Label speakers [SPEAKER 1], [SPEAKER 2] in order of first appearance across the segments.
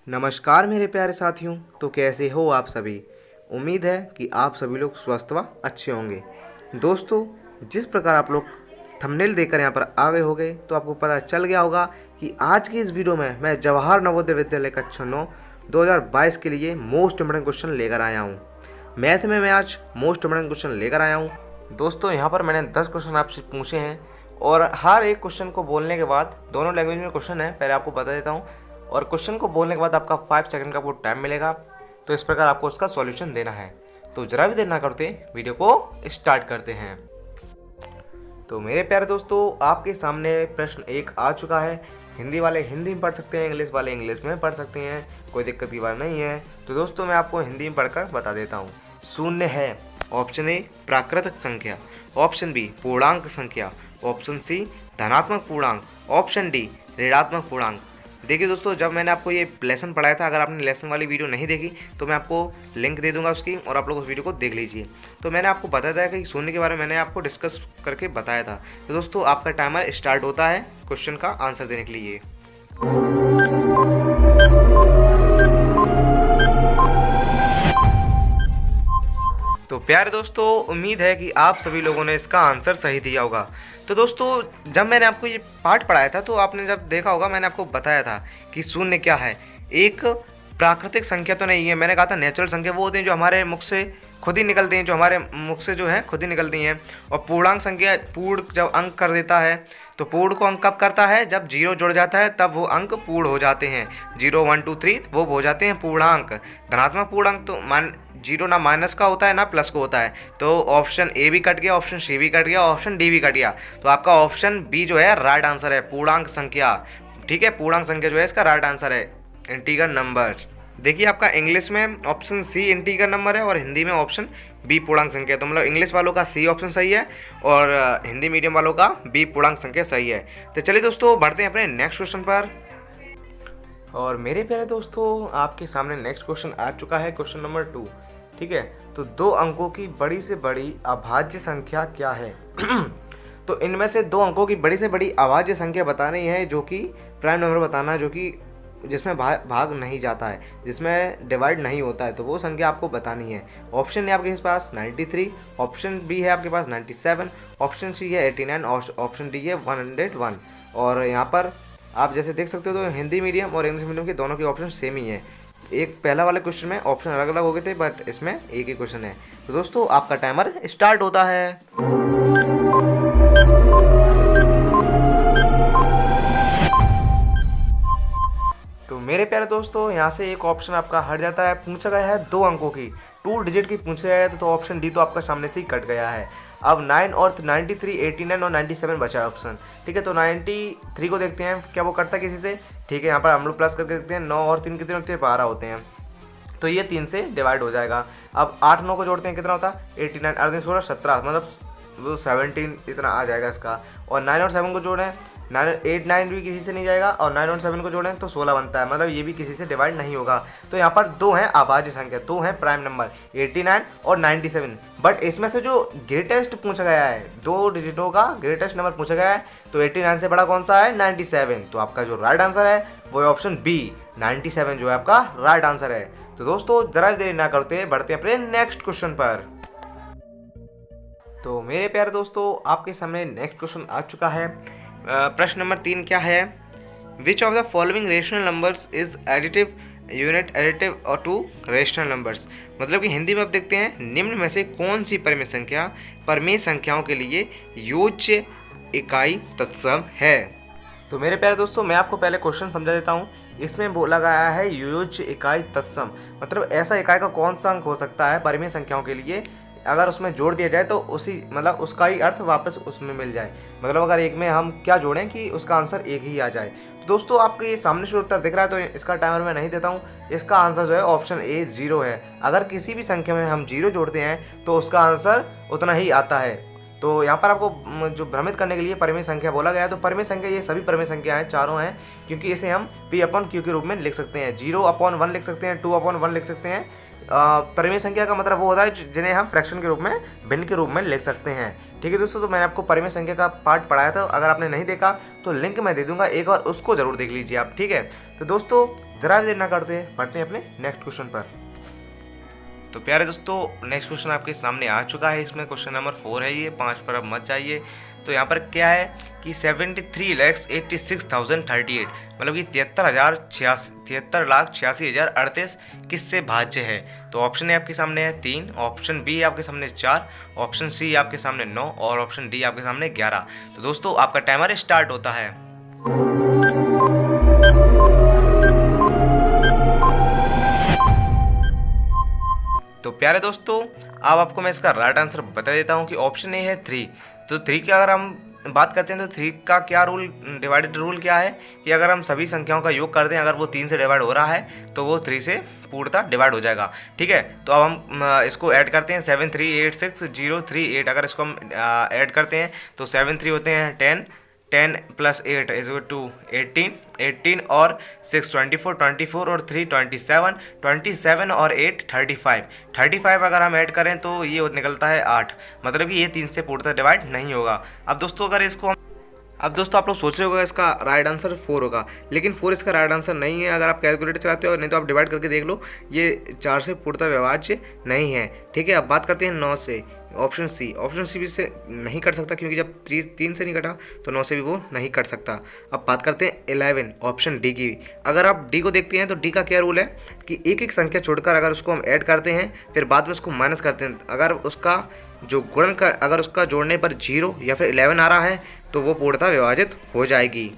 [SPEAKER 1] नमस्कार मेरे प्यारे साथियों। तो कैसे हो आप सभी। उम्मीद है कि आप सभी लोग स्वस्थ व अच्छे होंगे। दोस्तों, जिस प्रकार आप लोग थंबनेल देखकर यहाँ पर आ गए होंगे तो आपको पता चल गया होगा कि आज की इस वीडियो में मैं जवाहर नवोदय विद्यालय कक्षा 9 2022 के लिए मोस्ट इम्पोर्टेंट क्वेश्चन लेकर आया हूँ। मैथ में मैं आज मोस्ट इम्पोर्टेंट क्वेश्चन लेकर आया हूँ। दोस्तों, यहाँ पर मैंने 10 क्वेश्चन आपसे पूछे हैं और हर एक क्वेश्चन को बोलने के बाद दोनों लैंग्वेज में क्वेश्चन है, पहले आपको बता देता हूँ। और क्वेश्चन को बोलने के बाद आपका 5 सेकंड का वो टाइम मिलेगा। तो इस प्रकार आपको उसका सॉल्यूशन देना है। तो जरा भी देर ना करते वीडियो को स्टार्ट करते हैं। तो मेरे प्यारे दोस्तों, आपके सामने प्रश्न 1 आ चुका है। हिंदी वाले हिंदी में पढ़ सकते हैं, इंग्लिश वाले इंग्लिश में पढ़ सकते हैं, कोई दिक्कत की बात नहीं है। तो दोस्तों, मैं आपको हिंदी में पढ़कर बता देता हूँ। शून्य है। ऑप्शन ए प्राकृतिक संख्या, ऑप्शन बी पूर्णांक संख्या, ऑप्शन सी धनात्मक पूर्णांक, ऑप्शन डी ऋणात्मक पूर्णांक। देखिए दोस्तों, जब मैंने आपको ये लेसन पढ़ाया था, अगर आपने लेसन वाली वीडियो नहीं देखी तो मैं आपको लिंक दे दूंगा उसकी, और आप लोग उस वीडियो को देख लीजिए। तो मैंने आपको बताया था कि शून्य के बारे में मैंने आपको डिस्कस करके बताया था। तो दोस्तों, आपका टाइमर स्टार्ट होता है क्वेश्चन का आंसर देने के लिए। तो प्यारे दोस्तों, उम्मीद है कि आप सभी लोगों ने इसका आंसर सही दिया होगा। तो दोस्तों, जब मैंने आपको ये पार्ट पढ़ाया था तो आपने जब देखा होगा, मैंने आपको बताया था कि शून्य क्या है। एक प्राकृतिक संख्या तो नहीं है, मैंने कहा था नेचुरल संख्या वो होती हैं जो हमारे मुख से खुद ही निकलती हैं, जो हमारे मुख से जो है खुद ही निकलती हैं। और पूर्णांक संख्या, पूर्ण जब अंक कर देता है तो पूर्ण को अंक कब करता है, जब जीरो जुड़ जाता है तब वो अंक पूर्ण हो जाते हैं। 0 1 2 3 वो हो जाते हैं पूर्णांक। धनात्मक पूर्णांक तो जीरो ना माइनस का होता है ना प्लस को होता है। तो ऑप्शन ए भी कट गया, ऑप्शन सी भी कट गया, ऑप्शन डी भी कट गया। तो आपका ऑप्शन बी जो है राइट आंसर है, पूर्णांक संख्या। ठीक है, पूर्णांक संख्या जो है इसका राइट आंसर है, इंटीगर नंबर। देखिए, आपका इंग्लिश में ऑप्शन सी इंटीगर नंबर है और हिंदी में ऑप्शन बी पूर्णांक संख्या। तो मतलब इंग्लिश वालों का सी ऑप्शन सही है और हिंदी मीडियम वालों का बी पूर्णांक संख्या सही है। तो चलिए दोस्तों, बढ़ते हैं अपने नेक्स्ट क्वेश्चन पर। और मेरे प्यारे दोस्तों, आपके सामने नेक्स्ट क्वेश्चन आ चुका है, क्वेश्चन नंबर 2। ठीक है, तो 2 अंकों की बड़ी से बड़ी अभाज्य संख्या क्या है। तो इनमें से 2 अंकों की बड़ी से बड़ी अभाज्य संख्या बतानी है, जो कि प्राइम नंबर बताना है, जो कि जिसमें भाग नहीं जाता है, जिसमें डिवाइड नहीं होता है, तो वो संख्या आपको बतानी है। ऑप्शन ए आपके पास 93, ऑप्शन बी है आपके पास 97, ऑप्शन सी है 89 और ऑप्शन डी है 101। और यहाँ पर आप जैसे देख सकते हो तो हिंदी मीडियम और इंग्लिश मीडियम के दोनों के ऑप्शन सेम ही है। एक पहला वाले क्वेश्चन में ऑप्शन अलग अलग हो गए थे, बट इसमें एक ही क्वेश्चन है। तो दोस्तों, आपका टाइमर स्टार्ट होता है। तो मेरे प्यारे दोस्तों, यहाँ से एक ऑप्शन आपका हट जाता है। पूछा गया है 2 अंकों की, 2 डिजिट की पूछा गया है, तो ऑप्शन डी तो आपका सामने से ही कट गया है। अब 9 और 93, 89 और 97 बचा है ऑप्शन। ठीक है, तो 93 को देखते हैं क्या वो कटता है किसी से। ठीक है, यहाँ पर हम लोग प्लस करके देखते हैं। 9 और 3 कितने होते हैं, 12 होते हैं, तो ये 3 से डिवाइड हो जाएगा। अब 8 9 को जोड़ते हैं, कितना होता है 89, 18 16 17, मतलब वो 17 इतना आ जाएगा इसका। और 9 और 7 को जोड़ें, 8 9 भी किसी से नहीं जाएगा, और 9 और 7 को जोड़ें तो 16 बनता है, मतलब ये भी किसी से डिवाइड नहीं होगा। तो यहाँ पर 2 हैं अभाज्य संख्या, 2 हैं प्राइम नंबर, 89 और 97। बट इसमें से जो ग्रेटेस्ट पूछा गया है, 2 डिजिटों का ग्रेटेस्ट नंबर पूछा गया है, तो 89 से बड़ा कौन सा है, 97। तो आपका जो राइट आंसर है वो है ऑप्शन बी, 97 जो है आपका राइट आंसर है। तो दोस्तों, जरा देर ना करते बढ़ते हैं अपने नेक्स्ट क्वेश्चन पर। तो मेरे प्यारे दोस्तों, आपके सामने नेक्स्ट क्वेश्चन आ चुका है। प्रश्न नंबर 3 क्या है, which of the following rational numbers is additive unit additive और टू रेशनल नंबर्स। मतलब कि हिंदी में आप देखते हैं, निम्न में से कौन सी परिमेय संख्या परिमेय संख्याओं के लिए योज्य इकाई तत्सम है। तो मेरे प्यारे दोस्तों, मैं आपको पहले क्वेश्चन समझा देता हूँ। इसमें बोला गया है योज्य इकाई तत्सम, मतलब ऐसा इकाई का कौन सा अंक हो सकता है परिमेय संख्याओं के लिए, अगर उसमें जोड़ दिया जाए तो उसी मतलब उसका ही अर्थ वापस उसमें मिल जाए। मतलब अगर एक में हम क्या जोड़ें कि उसका आंसर एक ही आ जाए। तो दोस्तों, आपके ये सामने से उत्तर दिख रहा है, तो इसका टाइमर मैं नहीं देता हूँ। इसका आंसर जो है ऑप्शन ए 0 है। अगर किसी भी संख्या में हम 0 जोड़ते हैं तो उसका आंसर उतना ही आता है। तो यहाँ पर आपको जो भ्रमित करने के लिए परिमेय संख्या बोला गया है, तो परिमेय संख्या ये सभी परिमेय संख्या हैं, चारों हैं, क्योंकि इसे हम P/Q के रूप में लिख सकते हैं, 0/1 लिख सकते हैं, 2/1 लिख सकते हैं। परिमेय संख्या का मतलब वो होता है जिन्हें हम फ्रैक्शन के रूप में, भिन्न के रूप में लिख सकते हैं। ठीक है दोस्तों, तो मैंने आपको परिमेय संख्या का पार्ट पढ़ाया था, अगर आपने नहीं देखा तो लिंक मैं दे दूंगा, एक बार उसको जरूर देख लीजिए आप। ठीक है, तो दोस्तों ज़रा भी देर ना करते हैं, बढ़ते हैं अपने नेक्स्ट क्वेश्चन पर। तो प्यारे दोस्तों, नेक्स्ट क्वेश्चन आपके सामने आ चुका है। इसमें क्वेश्चन नंबर 4 है, ये 5 पर अब मत जाइए। तो यहाँ पर क्या है कि 73,86,038 मतलब कि 73,86,038 किससे भाज्य है। तो ऑप्शन ए आपके सामने है 3, ऑप्शन बी आपके सामने 4, ऑप्शन सी आपके सामने 9 और ऑप्शन डी आपके सामने 11। तो दोस्तों आपका टाइमर स्टार्ट होता है। तो प्यारे दोस्तों, अब आपको मैं इसका राइट आंसर बता देता हूँ कि ऑप्शन ए है 3। तो 3 की अगर हम बात करते हैं तो 3 का क्या रूल, डिवाइडेड रूल क्या है कि अगर हम सभी संख्याओं का योग करते हैं, अगर वो 3 से डिवाइड हो रहा है तो वो 3 से पूर्णतः डिवाइड हो जाएगा। ठीक है, तो अब हम इसको ऐड करते हैं 7386038। अगर इसको हम ऐड करते हैं तो 7 3 होते हैं 10, 10 + 8 = 18, 18 और 6 24, 24 और 3 27, 27 और 8 35, 35 अगर हम ऐड करें तो ये निकलता है 8। मतलब कि ये 3 से पूर्णतः डिवाइड नहीं होगा। अब दोस्तों अगर इसको अब दोस्तों आप लोग सोच रहे होगा इसका राइट आंसर 4 होगा, लेकिन 4 इसका राइट आंसर नहीं है। अगर आप कैलकुलेटर चलाते हो, नहीं तो आप डिवाइड करके देख लो, ये 4 से पूर्णतः विभाज्य नहीं है। ठीक है, अब बात करते हैं 9 से। ऑप्शन सी, ऑप्शन सी भी से नहीं कट सकता क्योंकि जब 3 से नहीं कटा तो 9 से भी वो नहीं कट सकता। अब बात करते हैं 11, ऑप्शन डी की। अगर आप डी को देखते हैं तो डी का क्या रूल है कि एक एक संख्या छोड़कर अगर उसको हम ऐड करते हैं फिर बाद में उसको माइनस करते हैं, अगर उसका जो गुणन का अगर उसका जोड़ने पर 0 या फिर 11 आ रहा है तो वो पूर्णतः विभाजित हो जाएगी।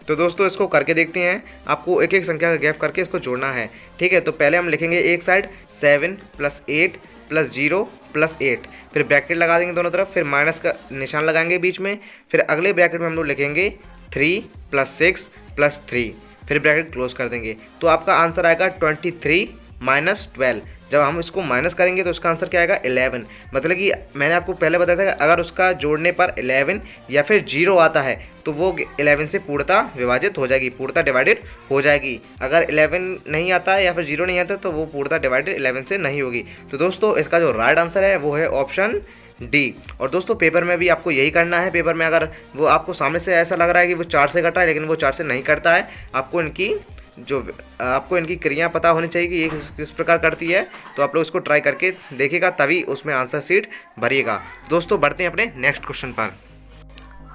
[SPEAKER 1] तो दोस्तों इसको करके देखते हैं, आपको एक एक संख्या का गैप करके इसको जोड़ना है। ठीक है, तो पहले हम लिखेंगे एक साइड 7 + 8 + 0 + 8, फिर ब्रैकेट लगा देंगे दोनों तरफ, फिर माइनस का निशान लगाएंगे बीच में, फिर अगले ब्रैकेट में हम लोग लिखेंगे 3 + 6 + 3, फिर ब्रैकेट क्लोज कर देंगे। तो आपका आंसर आएगा 23 - 12। जब हम इसको माइनस करेंगे तो उसका आंसर क्या आएगा 11। मतलब कि मैंने आपको पहले बताया था कि अगर उसका जोड़ने पर 11 या फिर 0 आता है तो वो 11 से पूर्णतः विभाजित हो जाएगी, पूर्णतः डिवाइडेड हो जाएगी। अगर 11 नहीं आता है या फिर 0 नहीं आता तो वो पूर्णतः डिवाइडेड 11 से नहीं होगी। तो दोस्तों इसका जो राइट आंसर है वो है ऑप्शन डी। और दोस्तों पेपर में भी आपको यही करना है। पेपर में अगर वो आपको सामने से ऐसा लग रहा है कि वो 4 से कटा है, लेकिन वो 4 से नहीं कटता है, आपको इनकी क्रिया पता होनी चाहिए कि ये किस प्रकार करती है। तो आप लोग इसको ट्राई करके देखिएगा, तभी उसमें आंसर शीट भरिएगा। दोस्तों बढ़ते हैं अपने नेक्स्ट क्वेश्चन पर।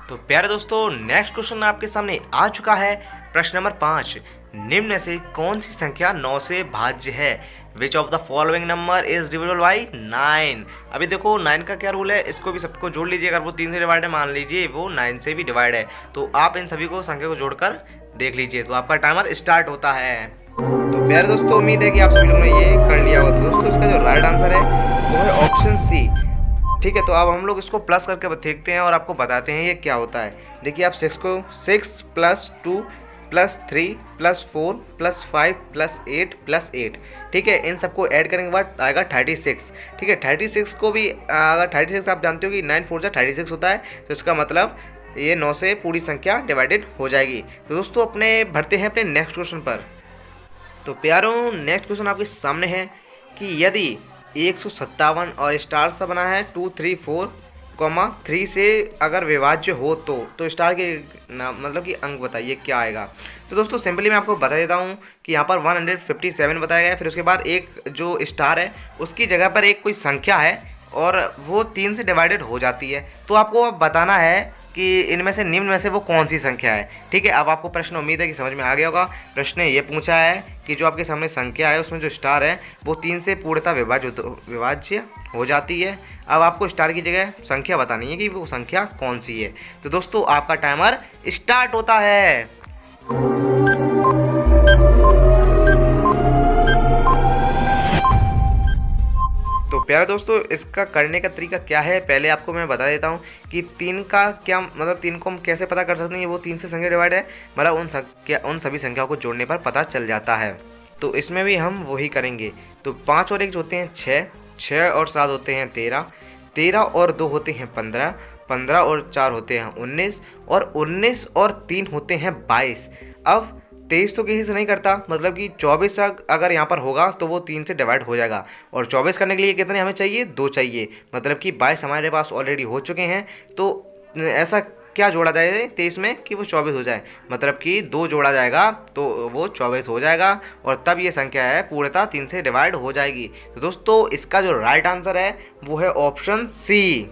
[SPEAKER 1] तो प्यारे दोस्तों, नेक्स्ट क्वेश्चन आपके सामने आ चुका है। प्रश्न नंबर 5, निम्न में से कौन सी संख्या 9 से भाज्य है। Which of the following number is divisible by 9। अभी देखो 9 का क्या रूल है, इसको भी सबको जोड़ लीजिए। अगर वो 3 से डिवाइड है, मान लीजिए वो 9 से भी डिवाइड है, तो आप इन सभी को संख्या को जोड़कर देख लीजिए। तो आपका टाइमर स्टार्ट होता है। तो प्यारे दोस्तों, उम्मीद है कि आप सभी लोगों ने ये कर लिया होगा। दोस्तों इसका जो राइट आंसर है वो है ऑप्शन सी। ठीक है, तो अब हम लोग इसको प्लस करके देखते हैं और आपको बताते हैं ये क्या होता है। देखिए आप 6 को 6 + 2 + 3 + 4 + 5 + 8 + 8, ठीक है, इन सबको ऐड करने के बाद आएगा 36। ठीक है, 36 को भी अगर 36 आप जानते हो कि 9 4 36 होता है, तो इसका मतलब ये 9 से पूरी संख्या डिवाइडेड हो जाएगी। तो दोस्तों अपने बढ़ते हैं अपने नेक्स्ट क्वेश्चन पर। तो प्यारों, नेक्स्ट क्वेश्चन आपके सामने है कि यदि 157 और स्टार सा बना है 2 3 4, 3 से अगर विभाज्य हो तो स्टार के नाम मतलब कि अंक बताइए क्या आएगा। तो दोस्तों सिंपली मैं आपको बता देता हूँ कि यहाँ पर 157 बताया गया है, फिर उसके बाद एक जो स्टार है उसकी जगह पर एक कोई संख्या है और वो 3 से डिवाइडेड हो जाती है। तो आपको अब बताना है कि इनमें से निम्न में से वो कौन सी संख्या है। ठीक है, अब आपको प्रश्न उम्मीद है कि समझ में आ गया होगा। प्रश्न ये पूछा है कि जो आपके सामने संख्या है उसमें जो स्टार है वो 3 से पूर्णतः विभाज्य हो जाती है। अब आपको स्टार की जगह संख्या बतानी है कि वो संख्या कौन सी है। तो दोस्तों आपका टाइमर स्टार्ट होता है। तो प्यारे दोस्तों, इसका करने का तरीका क्या है, पहले आपको मैं बता देता हूँ कि 3 का क्या मतलब 3 को हम कैसे पता कर सकते हैं वो 3 से संख्या डिवाइड है, मतलब उन सभी संख्याओं को जोड़ने पर पता चल जाता है। तो इसमें भी हम वही करेंगे। तो 5 और 1 होते हैं 6, 6 और 7 होते हैं 13, 13 और 2 होते हैं 15, 15 और 4 होते हैं 19 और 19 और 3 होते हैं 22। अब 23 तो किसी से नहीं करता, मतलब कि 24 अगर यहाँ पर होगा तो वो 3 से डिवाइड हो जाएगा। और 24 करने के लिए कितने हमें चाहिए, 2 चाहिए, मतलब कि 22 हमारे पास ऑलरेडी हो चुके हैं। तो ऐसा क्या जोड़ा जाए 23 में कि वो 24 हो जाए, मतलब कि 2 जोड़ा जाएगा तो वो 24 हो जाएगा और तब ये संख्या है पूर्णतः 3 से डिवाइड हो जाएगी। तो दोस्तों इसका जो राइट आंसर है वो है ऑप्शन सी।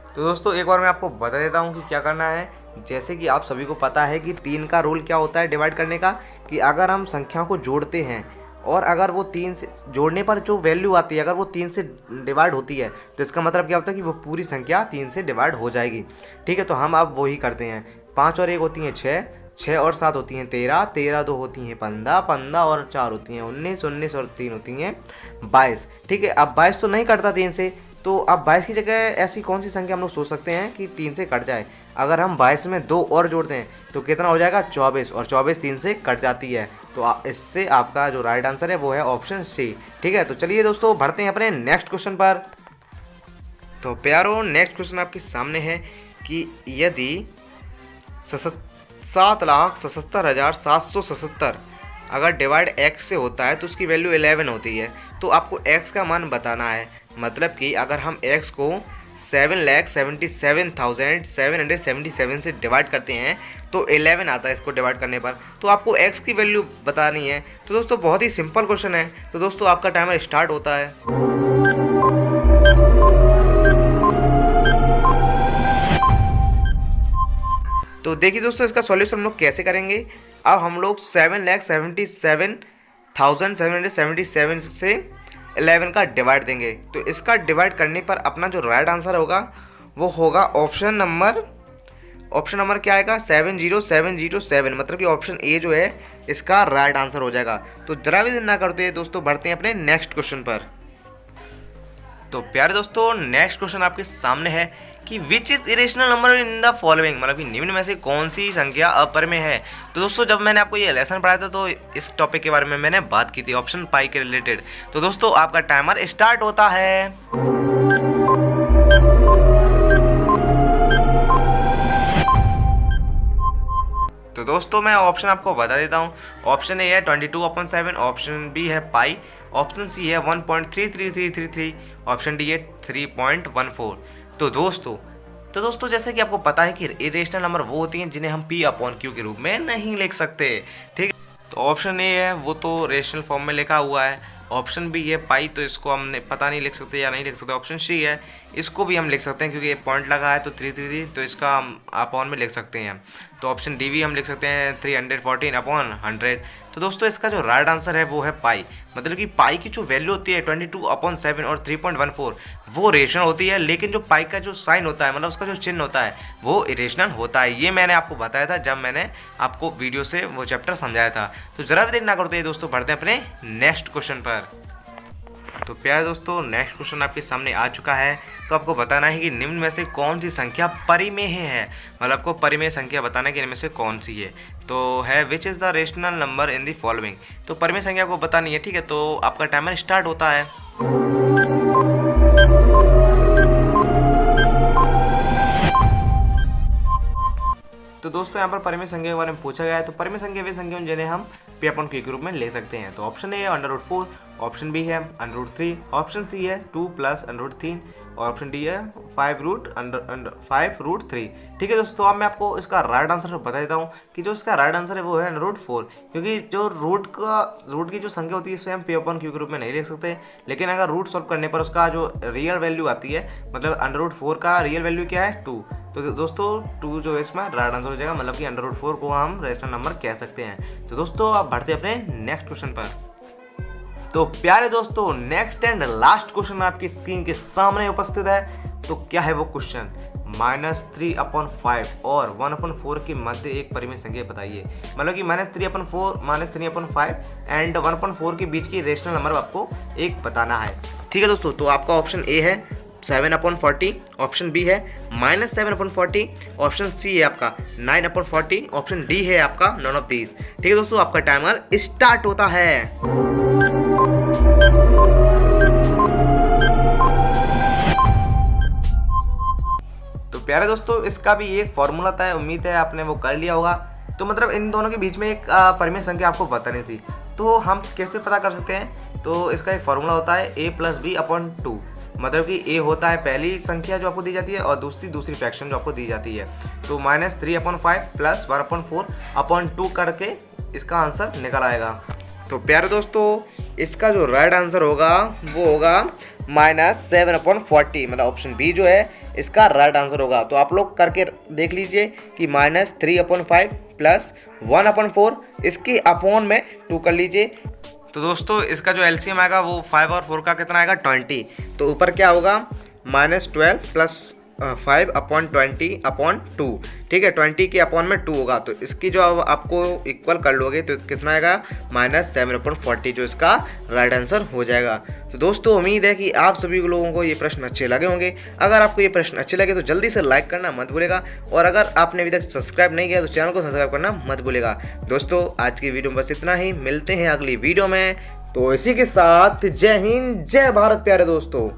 [SPEAKER 1] तो दोस्तों एक बार मैं आपको बता देता हूँ कि क्या करना है। जैसे कि आप सभी को पता है कि 3 का रूल क्या होता है डिवाइड करने का, कि अगर हम संख्याओं को जोड़ते हैं और अगर वो 3 से जोड़ने पर जो वैल्यू आती है अगर वो 3 से डिवाइड होती है तो इसका मतलब क्या होता है कि वो पूरी संख्या 3 से डिवाइड हो जाएगी। ठीक है, तो हम अब वही करते हैं। 5 और 1 होती हैं 6, 6 और 7 होती हैं 13, 13 2 होती हैं 15, 15 और 4 होती हैं 19, 19 और 3 होती हैं 22। ठीक है, अब 22 तो नहीं कटता 3 से, तो अब 22 की जगह ऐसी कौन सी संख्या हम लोग सोच सकते हैं कि 3 से कट जाए। अगर हम 22 में 2 और जोड़ते हैं तो कितना हो जाएगा 24, और 24 3 से कट जाती है। तो इससे आपका जो राइट आंसर है वो है ऑप्शन सी। ठीक है, तो चलिए दोस्तों बढ़ते हैं अपने नेक्स्ट क्वेश्चन पर। तो प्यारो नेक्स्ट क्वेश्चन आपके सामने है कि यदि 7,77,777 अगर डिवाइड x से होता है तो उसकी वैल्यू 11 होती है, तो आपको x का मान बताना है। मतलब कि अगर हम x को 7,77,777 से डिवाइड करते हैं तो 11 आता है इसको डिवाइड करने पर, तो आपको x की वैल्यू बतानी है। तो दोस्तों बहुत ही सिंपल क्वेश्चन है। तो दोस्तों आपका टाइमर स्टार्ट होता है। तो देखिए दोस्तों इसका सॉल्यूशन हम लोग कैसे करेंगे। अब हम लोग 7,77,777 से 11 का डिवाइड देंगे, तो इसका डिवाइड करने पर अपना जो राइट आंसर होगा वो होगा ऑप्शन नंबर क्या आएगा 70707, मतलब कि ऑप्शन ए जो है इसका राइट आंसर हो जाएगा। तो जरा भी देर ना करते हैं दोस्तों बढ़ते हैं अपने नेक्स्ट क्वेश्चन पर। तो प्यारे दोस्तों नेक्स्ट क्वेश्चन आपके सामने है कि which is irrational number in the following, मतलब कि निम्न में से कौन सी संख्या अपरिमेय है। तो दोस्तों जब मैंने आपको ये लेसन पढ़ाया था तो इस टॉपिक के बारे में मैंने बात की थी ऑप्शन पाई के रिलेटेड। तो दोस्तों आपका टाइमर स्टार्ट होता है। तो दोस्तों मैं ऑप्शन आपको बता देता हूँ। ऑप्शन ए है 22/7, ऑप्शन बी है पाई, ऑप्शन सी है 1.33333, ऑप्शन डी है 3.14। तो दोस्तों जैसे कि आपको पता है कि इरेशनल नंबर वो होती हैं जिन्हें हम P/Q के रूप में नहीं लिख सकते। ठीक है, तो ऑप्शन ए है वो तो रेशनल फॉर्म में लिखा हुआ है, ऑप्शन बी है पाई तो इसको हमने पता नहीं लिख सकते या नहीं लिख सकते, ऑप्शन सी है इसको भी हम लिख सकते हैं क्योंकि ये पॉइंट लगा है तो 333 तो इसका हम अपॉन में लिख सकते हैं। तो ऑप्शन डी भी हम लिख सकते हैं 314/100। तो दोस्तों इसका जो राइट आंसर है वो है पाई, मतलब कि पाई की जो वैल्यू होती है 22/7 और 3.14 वो रेशनल होती है, लेकिन जो पाई का जो साइन होता है मतलब उसका जो चिन्ह होता है वो इरेशनल होता है। ये मैंने आपको बताया था जब मैंने आपको वीडियो से वो चैप्टर समझाया था। तो जरा भी देर ना करते दोस्तों बढ़ते हैं अपने नेक्स्ट क्वेश्चन पर। तो प्यारे दोस्तों नेक्स्ट क्वेश्चन आपके सामने आ चुका है। तो आपको बताना है कि निम्न में से कौन सी संख्या परिमेय है, मतलब आपको परिमेय संख्या बताना है कि इनमें से कौन सी है। तो है which is the rational number in the following, तो परिमेय संख्या को बतानी है। ठीक है, तो आपका टाइमर स्टार्ट होता है। तो दोस्तों यहाँ पर परिमेय संख्या के बारे में पूछा गया है। तो परिमेय संख्या वे संख्या जिन्हें हम P/Q के रूप में ले सकते हैं। तो ऑप्शन ए है √4, ऑप्शन बी है √3, ऑप्शन सी है 2 + √3 और ऑप्शन डी है 5√3। ठीक है दोस्तों, अब मैं आपको इसका राइट आंसर बता देता हूँ कि जो इसका राइट आंसर है वो है √4, क्योंकि जो रूट की जो संख्या होती है इसे हम P/Q के रूप में नहीं लिख सकते, लेकिन अगर रूट सॉल्व करने पर उसका जो रियल वैल्यू आती है मतलब √4 का रियल वैल्यू क्या है 2, तो दोस्तों 2 जो है इसमें राइट आंसर हो जाएगा, मतलब कि √4 को हम रेशनल नंबर कह सकते हैं। तो दोस्तों आप बढ़ते अपने नेक्स्ट क्वेश्चन पर। तो प्यारे दोस्तों नेक्स्ट एंड लास्ट क्वेश्चन आपकी स्क्रीन के सामने उपस्थित है। तो क्या है वो क्वेश्चन, -3/5 और 1/4 के मध्य एक परिमेय संख्या बताइए, मतलब कि -3/5 एंड 1/4 के बीच की रेशनल नंबर आपको एक बताना है। ठीक है दोस्तों, तो आपका ऑप्शन ए है 7/40, ऑप्शन बी है -7/40, ऑप्शन सी है आपका 9/40, ऑप्शन डी है आपका नॉन ऑफ दीज। ठीक है दोस्तों, आपका टाइमर स्टार्ट होता है। तो प्यारे दोस्तों इसका भी एक फॉर्मूला था, उम्मीद है आपने वो कर लिया होगा। तो मतलब इन दोनों के बीच में एक परिमेय संख्या आपको बतानी थी, तो हम कैसे पता कर सकते हैं। तो इसका एक फॉर्मूला होता है a + b/2। मतलब कि ए होता है पहली संख्या जो आपको दी जाती है और दूसरी फ्रैक्शन जो आपको दी जाती है। तो -3/5 प्लस 1/4/2 करके इसका आंसर निकल आएगा। तो प्यारे दोस्तों इसका जो राइट आंसर होगा वो होगा -7/40, मतलब ऑप्शन बी जो है इसका राइट आंसर होगा। तो आप लोग करके देख लीजिए कि -3/5 प्लस 1/4 इसकी अपॉन में 2 कर लीजिए। तो दोस्तों इसका जो एलसीएम आएगा वो 5 और 4 का कितना आएगा 20। तो ऊपर क्या होगा -12 प्लस 5/20/2, ठीक है, 20 के अपॉन में 2 होगा। तो इसकी जो आपको इक्वल कर लोगे तो कितना आएगा -7/40, जो इसका राइट आंसर हो जाएगा। तो दोस्तों उम्मीद है कि आप सभी लोगों को ये प्रश्न अच्छे लगे होंगे। अगर आपको ये प्रश्न अच्छे लगे तो जल्दी से लाइक करना मत भूलेगा, और अगर आपने अभी तक सब्सक्राइब नहीं किया तो चैनल को सब्सक्राइब करना मत भूलेगा। दोस्तों आज की वीडियो में बस इतना ही, मिलते हैं अगली वीडियो में। तो इसी के साथ जय हिंद जय भारत प्यारे दोस्तों।